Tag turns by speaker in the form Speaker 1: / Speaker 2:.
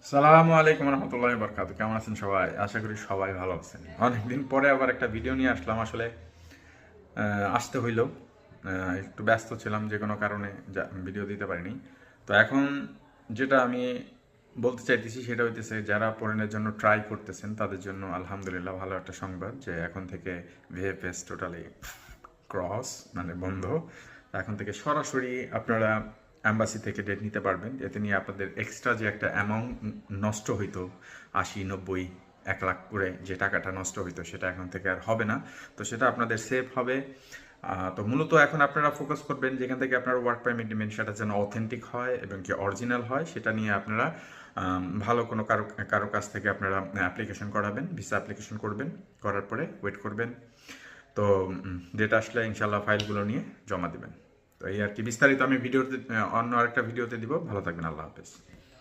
Speaker 1: সালামু আলাইকুম রহমতুল্লাহি বরকাতুহু। কেমন আছেন সবাই? আশা করি সবাই ভালো আছেন। অনেকদিন পরে আবার একটা ভিডিও নিয়ে আসলাম। আসলে আসতে হইলো, একটু ব্যস্ত ছিলাম যে কোনো কারণে, ভিডিও দিতে পারিনি। তো এখন যেটা আমি বলতে চাইতেছি সেটা হইতেছে, যারা পড়ানোর জন্য ট্রাই করতেছেন তাদের জন্য আলহামদুলিল্লাহ ভালো একটা সংবাদ যে এখন থেকে ভিএফএস টোটালি ক্রস মানে বন্ধ। এখন থেকে সরাসরি আপনারা অ্যাম্বাসি থেকে ডেট নিতে পারবেন। এতে নিয়ে আপনাদের এক্সট্রা যে একটা অ্যামাউন্ট নষ্ট হইতো, ৮০, ৯০, ১ লাখ করে যে টাকাটা নষ্ট হইতো, সেটা এখন থেকে আর হবে না। তো সেটা আপনাদের সেভ হবে। তো মূলত এখন আপনারা ফোকাস করবেন যেখান থেকে আপনারা ওয়ার্ক পারমিট নেবেন সেটা যেন অথেন্টিক হয় এবং কি অরিজিনাল হয়, সেটা নিয়ে আপনারা ভালো কোনো কারো কারো কাছ থেকে আপনারা অ্যাপ্লিকেশন করাবেন, ভিসা অ্যাপ্লিকেশন করবেন। করার পরে ওয়েট করবেন। তো ডেট আসলে ইনশাল্লাহ ফাইলগুলো নিয়ে জমা দেবেন। তো এই আর কি, বিস্তারিত আমি ভিডিওতে অন্য আরেকটা ভিডিওতে দিব। ভালো থাকবেন, আল্লাহ হাফেজ।